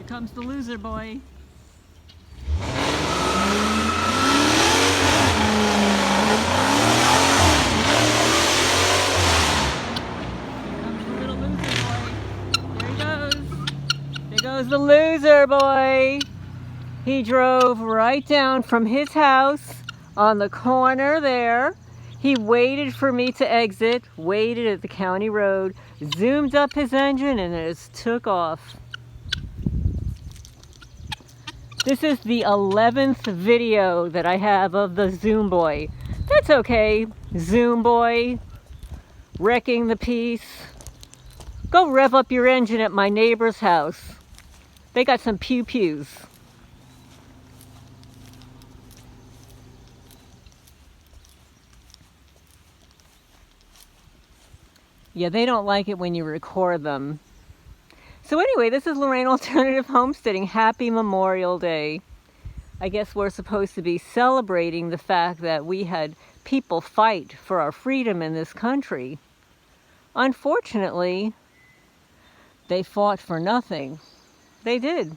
comes the loser boy. There goes the loser boy. He drove right down from his house on the corner there. He waited for me to exit, waited at the county road, zoomed up his engine, and it just took off. This is the 11th video that I have of the Zoom boy. That's okay, Zoom boy, wrecking the peace. Go rev up your engine at my neighbor's house. They got some pew-pews. Yeah, they don't like it when you record them. So anyway, this is Lorraine Alternative Homesteading. Happy Memorial Day. I guess we're supposed to be celebrating the fact that we had people fight for our freedom in this country. Unfortunately, they fought for nothing. They did.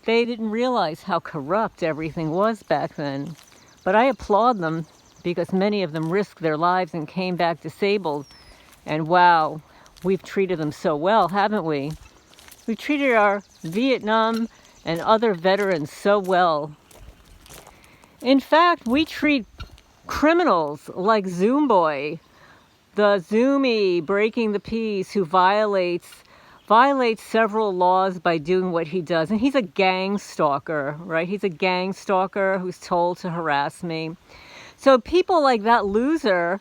They didn't realize how corrupt everything was back then. But I applaud them because many of them risked their lives and came back disabled. And wow, we've treated them so well, haven't we? We've treated our Vietnam and other veterans so well. In fact, we treat criminals like Zoom Boy, the Zoomie breaking the peace who violates several laws by doing what he does. And he's a gang stalker, right? He's a gang stalker who's told to harass me. So people like that loser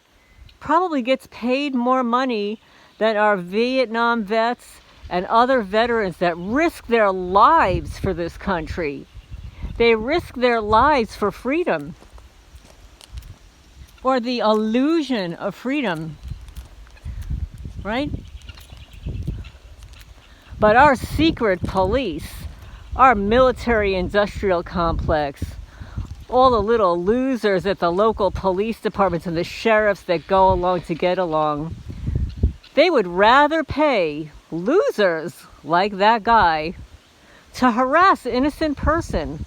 probably gets paid more money than our Vietnam vets and other veterans that risk their lives for this country. They risk their lives for freedom, or the illusion of freedom, right? But our secret police, our military-industrial complex, all the little losers at the local police departments and the sheriffs that go along to get along, they would rather pay losers like that guy to harass an innocent person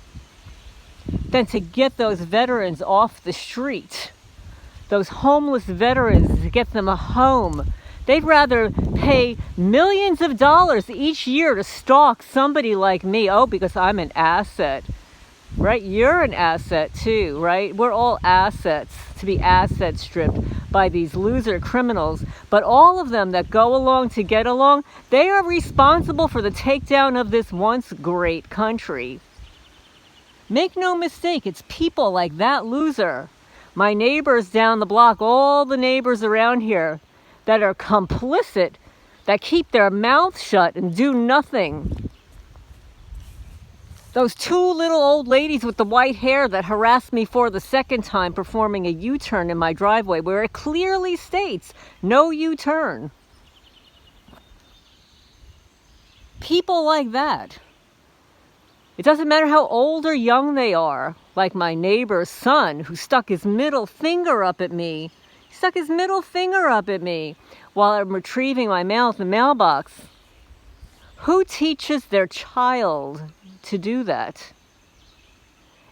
than to get those veterans off the street, those homeless veterans, to get them a home. They'd rather pay millions of dollars each year to stalk somebody like me. Oh, because I'm an asset, right? You're an asset too, right? We're all assets, to be asset stripped by these loser criminals. But all of them that go along to get along, they are responsible for the takedown of this once great country. Make no mistake, it's people like that loser, my neighbors down the block, all the neighbors around here that are complicit, that keep their mouths shut and do nothing. Those two little old ladies with the white hair that harassed me for the second time performing a U-turn in my driveway where it clearly states no U-turn. People like that. It doesn't matter how old or young they are, like my neighbor's son who stuck his middle finger up at me. He stuck his middle finger up at me while I'm retrieving my mail in the mailbox. Who teaches their child to do that?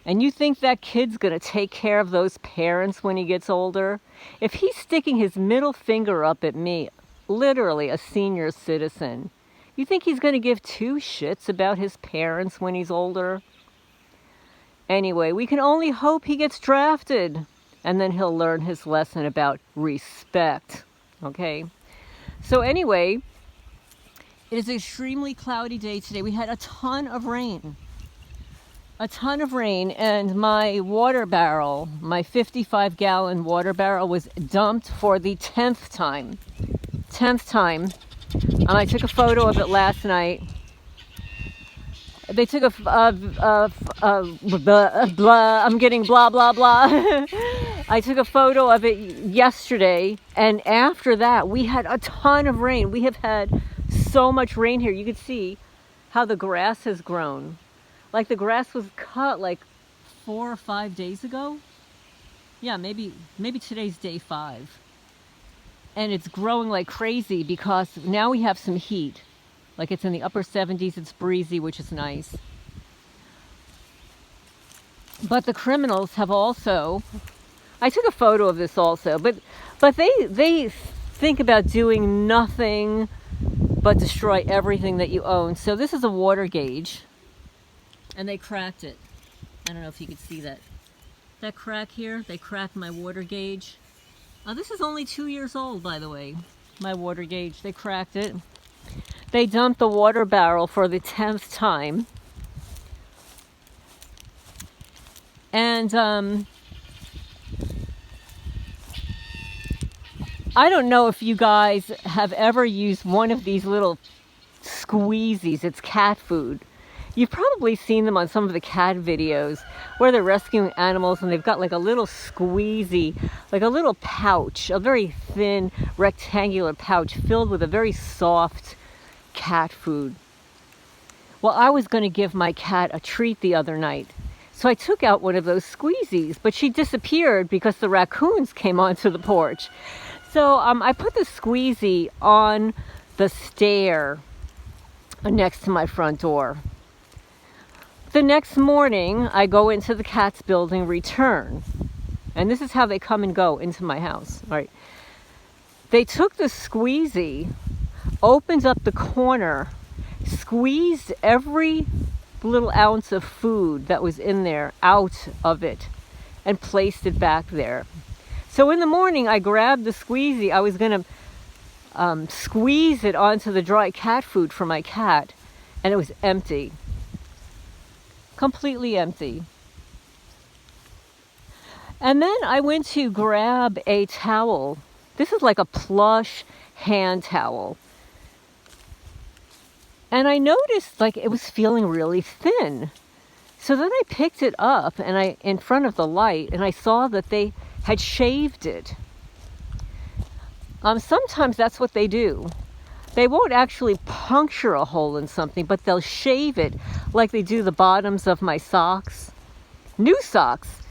And you think that kid's going to take care of those parents when he gets older? If he's sticking his middle finger up at me, literally a senior citizen, you think he's going to give two shits about his parents when he's older? Anyway, we can only hope he gets drafted, and then he'll learn his lesson about respect. Okay? So anyway, it is an extremely cloudy day today. We had a ton of rain. And my water barrel, my 55-gallon water barrel, was dumped for the 10th time. And I took a photo of it last night. They took I'm getting blah, blah, blah. I took a photo of it yesterday, and after that, we had a ton of rain. We have had so much rain here. You can see how the grass has grown. Like the grass was cut like 4 or 5 days ago. Yeah, maybe today's day 5. And it's growing like crazy because now we have some heat. Like it's in the upper 70s, it's breezy, which is nice. But the criminals have also, I took a photo of this also, but they think about doing nothing but destroy everything that you own. So this is a water gauge, and they cracked it. I don't know if you could see that. That crack here, they cracked my water gauge. This is only 2 years old, by the way, my water gauge. They cracked it. They dumped the water barrel for the 10th time. And I don't know if you guys have ever used one of these little squeezies. It's cat food. You've probably seen them on some of the cat videos where they're rescuing animals and they've got like a little squeezy, like a little pouch, a very thin rectangular pouch filled with a very soft cat food. Well, I was going to give my cat a treat the other night. So I took out one of those squeezies, but she disappeared because the raccoons came onto the porch. So I put the squeezie on the stair next to my front door. The next morning, I go into the cat's building, return. And this is how they come and go into my house. All right. They took the squeezie, opened up the corner, squeezed every little ounce of food that was in there out of it and placed it back there. So in the morning I grabbed the squeezie. I was going to squeeze it onto the dry cat food for my cat, and it was empty. Completely empty. And then I went to grab a towel. This is like a plush hand towel. And I noticed like it was feeling really thin. So then I picked it up and in front of the light, and I saw that they had shaved it. Sometimes that's what they do. They won't actually puncture a hole in something, but they'll shave it like they do the bottoms of my socks, new socks,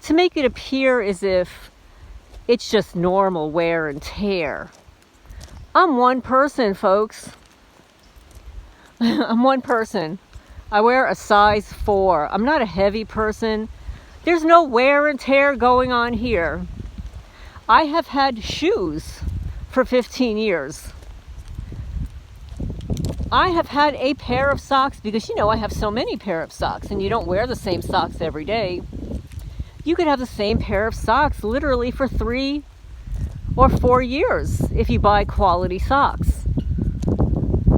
to make it appear as if it's just normal wear and tear. I'm one person, folks. I'm one person. I wear a size 4. I'm not a heavy person. There's no wear and tear going on here. I have had shoes for 15 years. I have had a pair of socks because, you know, I have so many pair of socks and you don't wear the same socks every day. You could have the same pair of socks literally for 3 or 4 years if you buy quality socks.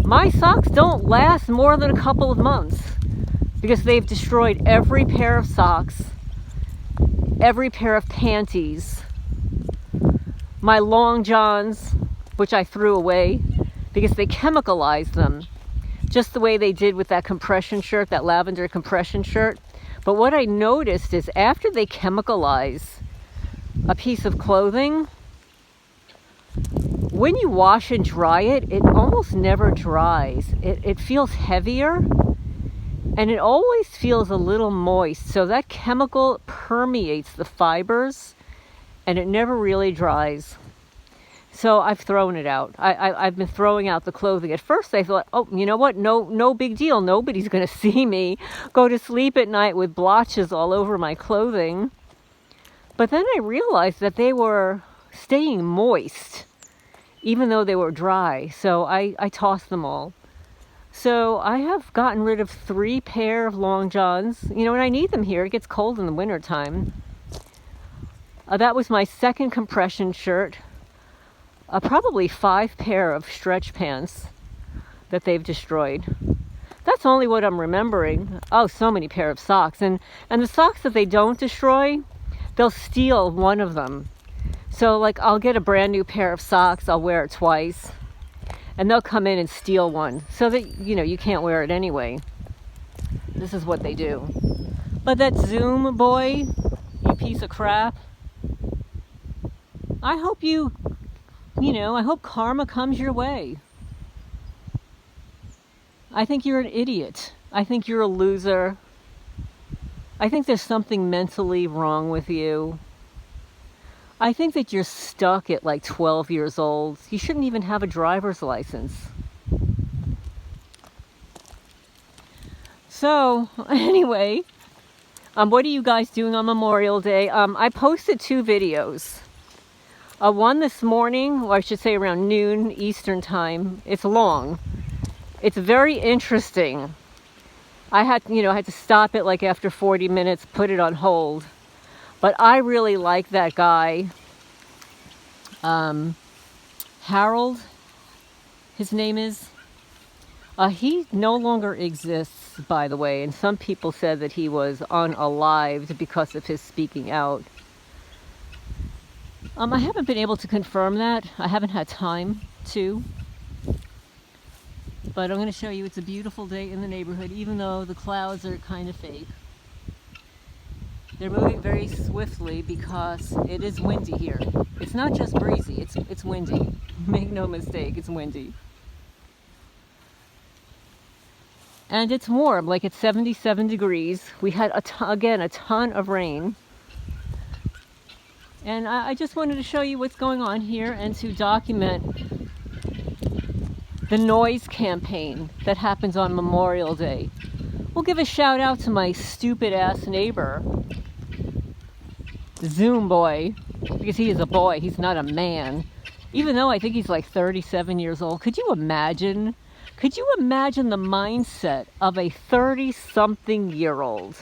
My socks don't last more than a couple of months because they've destroyed every pair of socks, every pair of panties, my long johns, which I threw away because they chemicalized them, just the way they did with that compression shirt, that lavender compression shirt. But what I noticed is after they chemicalize a piece of clothing, when you wash and dry it, it almost never dries. It feels heavier, and it always feels a little moist. So that chemical permeates the fibers, and it never really dries. So I've thrown it out. I've been throwing out the clothing. At first I thought, oh, you know what? No big deal. Nobody's going to see me go to sleep at night with blotches all over my clothing. But then I realized that they were staying moist, even though they were dry. So I tossed them all. So I have gotten rid of 3 pair of long johns. You know, and I need them here. It gets cold in the wintertime. That was my second compression shirt. Probably 5 pair of stretch pants that they've destroyed. That's only what I'm remembering. Oh, so many pair of socks. And the socks that they don't destroy, they'll steal one of them. So like I'll get a brand new pair of socks, I'll wear it twice, and they'll come in and steal one so that, you know, you can't wear it anyway. This is what they do. But that Zoom boy, you piece of crap, I hope I hope karma comes your way. I think you're an idiot. I think you're a loser. I think there's something mentally wrong with you. I think that you're stuck at like 12 years old. You shouldn't even have a driver's license. So, anyway, what are you guys doing on Memorial Day? I posted 2 videos. One this morning, or I should say around noon Eastern time. It's long. It's very interesting. I had to stop it like after 40 minutes, put it on hold. But I really like that guy. Harold, his name is. He no longer exists, by the way, and some people said that he was unalived because of his speaking out. I haven't been able to confirm that. I haven't had time to. But I'm going to show you it's a beautiful day in the neighborhood, even though the clouds are kind of fake. They're moving very swiftly because it is windy here. It's not just breezy, it's windy. Make no mistake, it's windy. And it's warm, like it's 77 degrees. We had, again, a ton of rain. And I just wanted to show you what's going on here and to document the noise campaign that happens on Memorial Day. We'll give a shout out to my stupid ass neighbor, Zoom boy, because he is a boy, he's not a man. Even though I think he's like 37 years old. Could you imagine? Could you imagine the mindset of a 30-something-year-old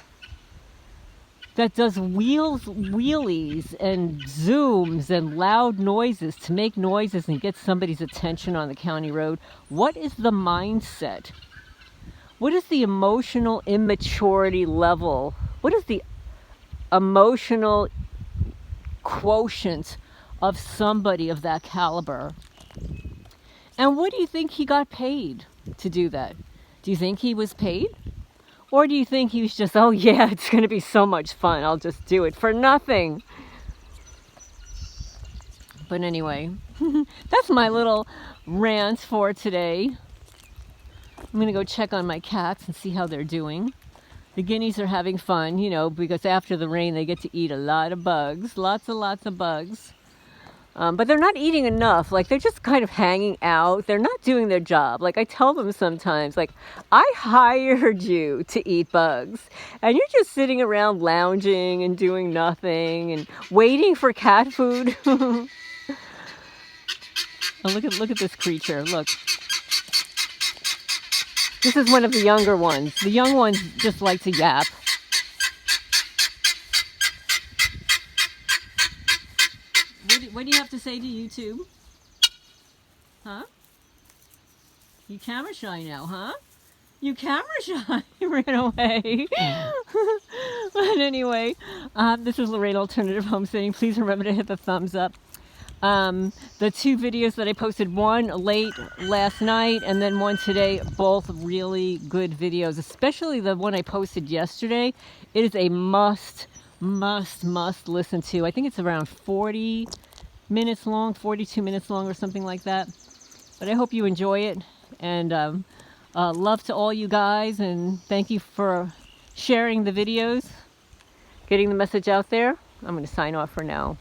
that does wheelies and zooms and loud noises to make noises and get somebody's attention on the county road? What is the mindset? What is the emotional immaturity level? What is the emotional quotient of somebody of that caliber? And what do you think he got paid to do that? Do you think he was paid? Or do you think he was just, oh yeah, it's going to be so much fun, I'll just do it for nothing? But anyway, that's my little rant for today. I'm going to go check on my cats and see how they're doing. The guineas are having fun, because after the rain they get to eat a lot of bugs, lots of bugs. But they're not eating enough. Like, they're just kind of hanging out. They're not doing their job. Like, I tell them sometimes, like, I hired you to eat bugs, and you're just sitting around lounging and doing nothing and waiting for cat food. Oh, look at this creature. Look. This is one of the younger ones. The young ones just like to yap. What do you have to say to YouTube? Huh? You camera shy now, huh? You camera shy. Ran away. But anyway, this is Lorraine Alternative Homesteading. Please remember to hit the thumbs up. The 2 videos that I posted, one late last night and then one today, both really good videos, especially the one I posted yesterday. It is a must listen to. I think it's around 40 minutes long, 42 minutes long or something like that. But I hope you enjoy it, and love to all you guys, and thank you for sharing the videos, getting the message out there. I'm going to sign off for now.